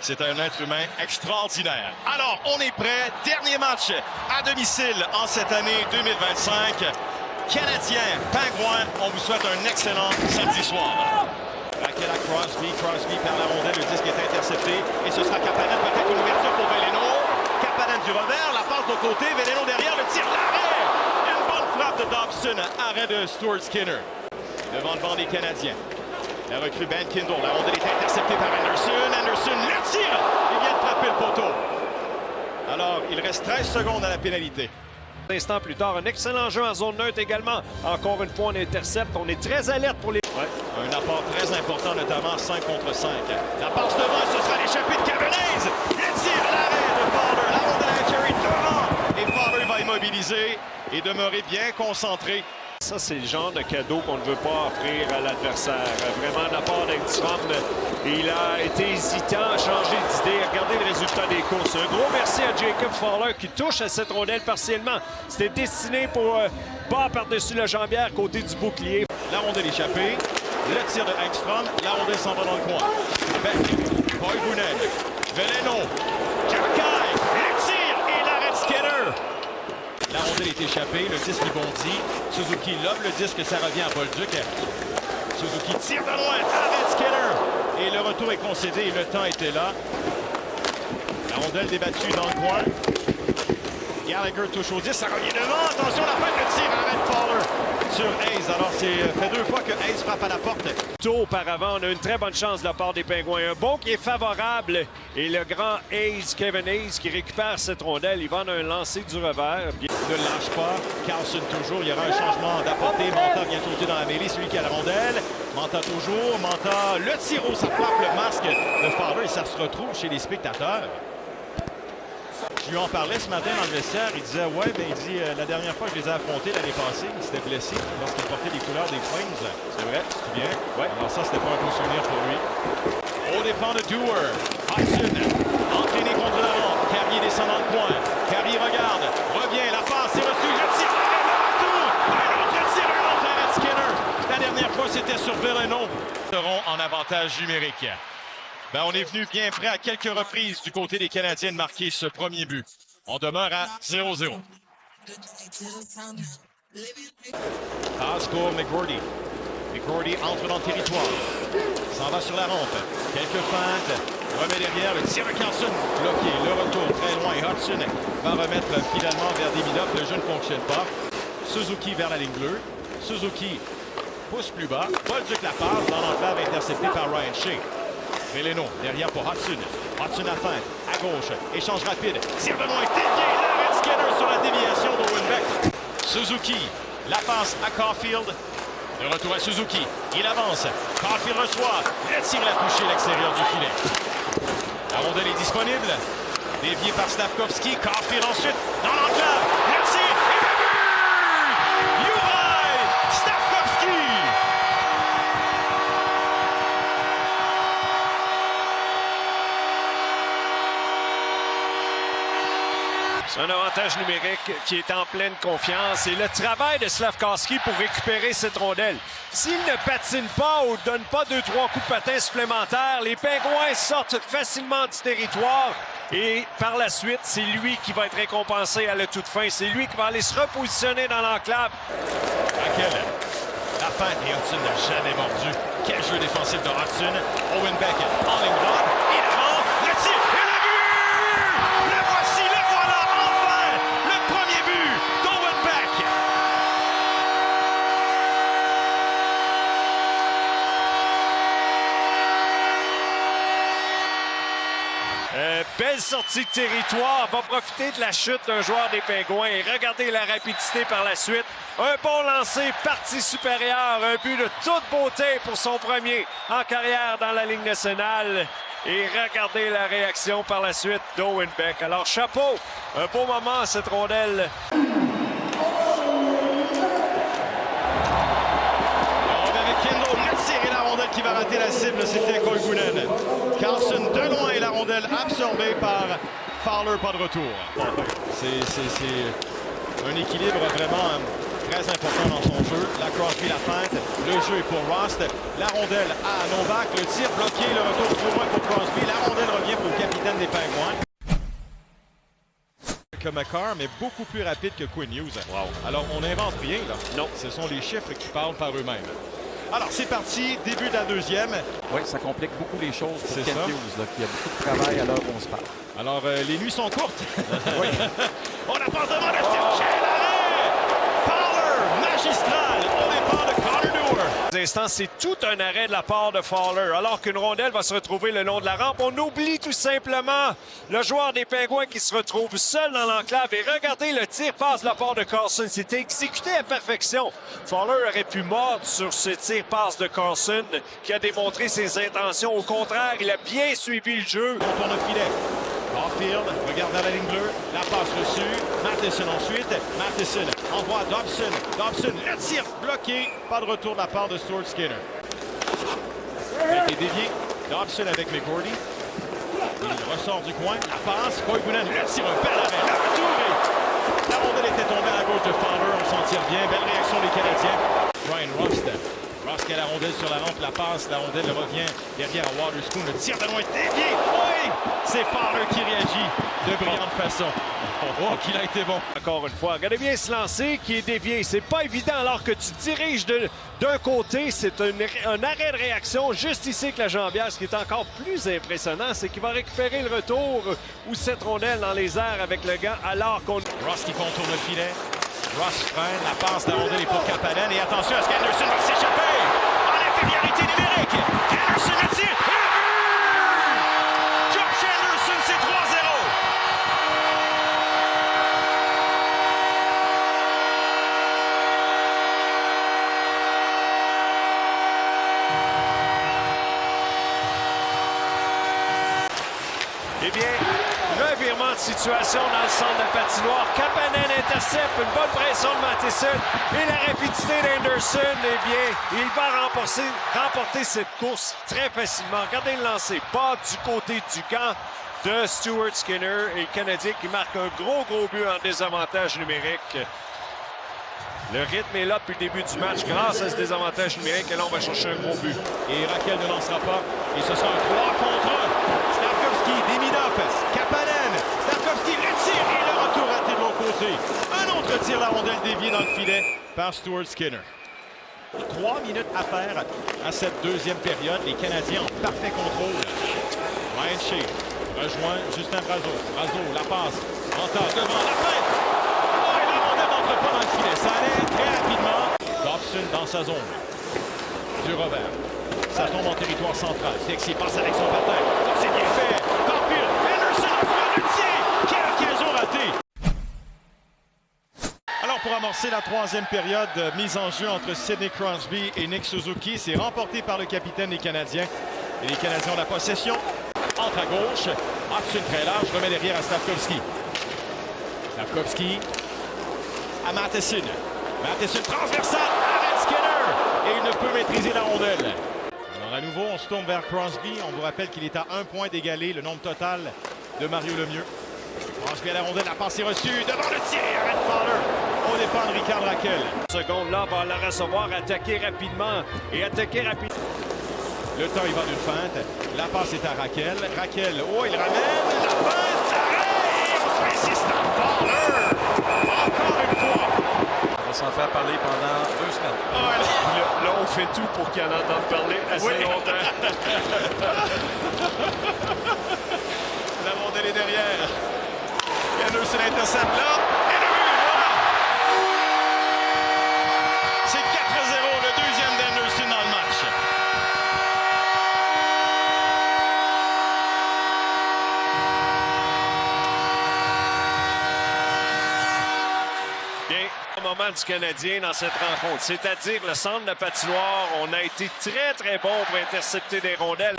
C'est un être humain extraordinaire. Alors, on est prêt. Dernier match à domicile en cette année 2025. Canadiens, Pingouins, on vous souhaite un excellent samedi soir. Raquel à Crosby. Crosby perd la rondelle, le disque est intercepté. Et ce sera Kapanen, peut-être une ouverture pour Veleno. Kapanen du revers, la passe de côté. Veleno derrière, le tir, l'arrêt. Une bonne frappe de Dobson, arrêt de Stuart Skinner. Devant le banc des Canadiens. La recrue Ben Kindle, la rondelle est interceptée par Anderson. Anderson le tire. Il vient de frapper le poteau. Alors, il reste 13 secondes à la pénalité. Un instant plus tard, un excellent jeu en zone neutre également. Encore une fois, on intercepte. On est très alerte pour les... Ouais. Un apport très important, notamment 5 contre 5. La passe devant, ce sera l'échappée de Cabernet. Le tir, l'arrêt de Fowler. La rondelle à Carey devant. Et Fowler va immobiliser et demeurer bien concentré. Ça, c'est le genre de cadeau qu'on ne veut pas offrir à l'adversaire. Vraiment, de la part d'Ekstrom, il a été hésitant à changer d'idée. Regardez le résultat des courses. Un gros merci à Jacob Fowler qui touche à cette rondelle partiellement. C'était destiné pour bas par-dessus la jambière, côté du bouclier. La rondelle échappée. Le tir de Ekstrom. La rondelle s'en va dans le coin. Beck. Koivunen. Veleno. Jerkai. Le tir et l'arrêt de Skinner. La rondelle est échappée, le disque bondit. Suzuki lobe le disque, ça revient à Bolduc. Suzuki tire de loin, arrête Skinner. Et le retour est concédé et le temps était là. La rondelle débattue dans le coin. Gallagher touche au disque, ça revient devant. Attention, la fin de tir, arrête Fowler sur Hayes. Alors, c'est fait 2 fois que Hayes frappe à la porte. Tôt auparavant, on a une très bonne chance de la part des Pingouins. Un bon qui est favorable. Et le grand Hayes, Kevin Hayes, qui récupère cette rondelle. Il va en un lancer du revers. Ne lâche pas. Carlson toujours. Il y aura un changement d'apportée. Manta vient sauter dans la mêlée. Celui qui a la rondelle. Manta toujours. Manta, le tiro, ça frappe le masque de Fowler et ça se retrouve chez les spectateurs. Je lui en parlais ce matin dans le vestiaire. Il disait, ouais, ben il dit, la dernière fois que je les ai affrontés l'année passée, il s'était blessé lorsqu'il portait les couleurs des Flames. C'est vrai, tu te souviens? Ouais. Alors ça, c'était pas un beau souvenir pour lui. Au dépend de Dewar. Hudson, entraîné contre la rampe. Carrier descend dans le coin. Carrier regarde, revient, la passe est reçue. Le tir, le retour. Un autre tir, un autre arrêt de Skinner. La dernière fois, c'était sur Veleno. Ils seront en avantage numérique. Ben, on est venu bien prêt à quelques reprises du côté des Canadiens de marquer ce premier but. On demeure à 0-0. Passe pour McGroarty. McGroarty entre dans le territoire. S'en va sur la rampe. Quelques feintes. Remet derrière. Le tir de Carlson bloqué. Le retour très loin. Hudson va remettre finalement vers Demidov. Le jeu ne fonctionne pas. Suzuki vers la ligne bleue. Suzuki pousse plus bas. Bolduc la passe dans l'enclave interceptée par Ryan Shea. Veleno, derrière pour Hudson. Hudson à feinte, à gauche, échange rapide, tire de loin, dévié, l'arrêt de Skinner sur la déviation d'Owen Beck. Suzuki, la passe à Caulfield. De retour à Suzuki, il avance. Caulfield reçoit, le tir l'a touché l'extérieur du filet. La rondelle est disponible. Dévié par Slavkovski, Caulfield ensuite dans l'enclave. Le tir et le but! Juraj Slavkovski! C'est un avantage numérique qui est en pleine confiance. Et le travail de Slavkovski pour récupérer cette rondelle. S'il ne patine pas ou ne donne pas 2-3 coups de patin supplémentaires, les Pingouins sortent facilement du territoire. Et par la suite, c'est lui qui va être récompensé à la toute fin. C'est lui qui va aller se repositionner dans l'enclave. Raquel, la feinte et Hudson n'a jamais mordu. Quel jeu défensif de Hudson. Owen Beck en ligne droite. Il avance, le tir et le but! Le voici, le voilà, enfin! Le premier but d'Owen Beck. Belle sortie de territoire, va profiter de la chute d'un joueur des Pingouins et regardez la rapidité par la suite. Un bon lancer, partie supérieure, un but de toute beauté pour son premier en carrière dans la Ligue nationale. Et regardez la réaction par la suite d'Owen Beck. Alors chapeau, un beau moment à cette rondelle. Qui va rater la cible, c'était Koivunen. Carlson de loin et la rondelle absorbée par Fowler, pas de retour. C'est un équilibre vraiment très important dans son jeu. La Crosby, la feinte. Le jeu est pour Rust. La rondelle à Novak. Le tir bloqué. Le retour trop loin pour Crosby. La rondelle revient pour le capitaine des Pingouins. Makar, mais beaucoup plus rapide que Quinn Hughes. Wow. Alors, on n'invente rien, là. Non. Ce sont les chiffres qui parlent par eux-mêmes. Alors, c'est parti. Début de la deuxième. Oui, ça complique beaucoup les choses pour C'est Kent ça. Hughes, là, qui a beaucoup de travail à l'heure où on se parle. Alors, les nuits sont courtes. Oui. On la passe devant le tir. Quel arrêt! Fowler, magistral, au départ de Connor Dewar. Pour l'instant, c'est tout un arrêt de la part de Fowler. Alors qu'une rondelle va se retrouver le long de la rampe, on oublie tout simplement le joueur des Pingouins qui se retrouve seul dans l'enclave. Et regardez, le tir passe de la part de Carlson. C'était exécuté à perfection. Fowler aurait pu mordre sur ce tir passe de Carlson qui a démontré ses intentions. Au contraire, il a bien suivi le jeu. On tourne le filet. Barfield regarde à la ligne bleue. La passe reçue. Matheson ensuite. Matheson envoie Dobson. Dobson, le tir bloqué. Pas de retour de la part de Stuart Skinner. Il a été dévié. Dobson avec McGordy. Il ressort du coin. La passe. Koivunen, le tir, un bel arrêt. Le retour. La rondelle était tombée à la gauche de Fowler. On s'en tire bien. Belle réaction des Canadiens. Ryan Rust. Rust qui a la rondelle sur la rampe. La passe. La rondelle revient derrière à Waterspoon. Le tir de loin dévié. Oui! C'est Fowler qui réagit de brillante façon. Oh, qu'il a été bon. Encore une fois, regardez bien se lancer qui est dévié. C'est pas évident alors que tu diriges d'un côté. C'est un arrêt de réaction juste ici avec la jambière. Ce qui est encore plus impressionnant, c'est qu'il va récupérer le retour ou cette rondelle dans les airs avec le gant alors qu'on... Ross qui contourne le filet. Ross freine. La passe de la rondelle est pour Kapanen. Et attention à ce qu'Anderson va s'échapper. En infériorité numérique. Anderson le tire. Josh Anderson, c'est 3-0. Eh bien, revirement de situation dans le centre de la patinoire. Kapanen intercepte, une bonne pression de Matheson et la rapidité d'Anderson. Eh bien, il va remporter cette course très facilement. Regardez le lancer, pas du côté du camp de Stuart Skinner et le Canadien qui marque un gros but en désavantage numérique. Le rythme est là depuis le début du match grâce à ce désavantage numérique et là, on va chercher un gros but. Et Raquel ne lancera pas. Et ce sera un 3 contre 1. Slavkovski, Demidov, Kapanen. Slavkovski, le tir et le retour raté de l'autre côté. Un autre tir, la rondelle déviée dans le filet par Stuart Skinner. 3 minutes à faire à cette deuxième période. Les Canadiens en parfait contrôle. Ryan Shea rejoint Justin Brazeau. Brazeau, la passe. Encore devant la fête. Oh, et la rondelle n'entre pas dans le filet. Ça allait très rapidement. Dobson dans sa zone. Du revers. Ça tombe en territoire central. Texier passe avec son patin. C'est bien fait. Barfield. Anderson a le tir. Quelle occasion ratée. Alors, pour amorcer la troisième période, mise en jeu entre Sidney Crosby et Nick Suzuki, c'est remporté par le capitaine des Canadiens. Et les Canadiens ont la possession. Entre à gauche. Hudson très large. Remet derrière à Slavkovski. Slavkovski à Matheson. Matheson transversal. Arrête Skinner. Et il ne peut maîtriser la rondelle. Alors, à nouveau, on se tourne vers Crosby. On vous rappelle qu'il est à 1 point d'égaler le nombre total de Mario Lemieux. Crosby à la rondelle, la passe est reçue. Devant le tir, arrête Fowler. Au départ de Ricard Raquel. Seconde là, va la recevoir, attaquer rapidement et attaquer rapidement. Le temps, il va d'une feinte. La passe est à Raquel. Raquel, oh, il ramène. La feinte, arrête. On se fait insiste à Fowler. Encore une fois. On va s'en faire parler pendant 2 semaines. Oh, Là, on fait tout pour qu'il en entende parler assez longtemps. La rondelle est derrière. Anderson intercepte là. Et le but, voilà. C'est 4-0, le deuxième d'Anderson dans le match. Bien, au moment du Canadien dans cette rencontre, c'est-à-dire le centre de la patinoire, on a été très bon pour intercepter des rondelles.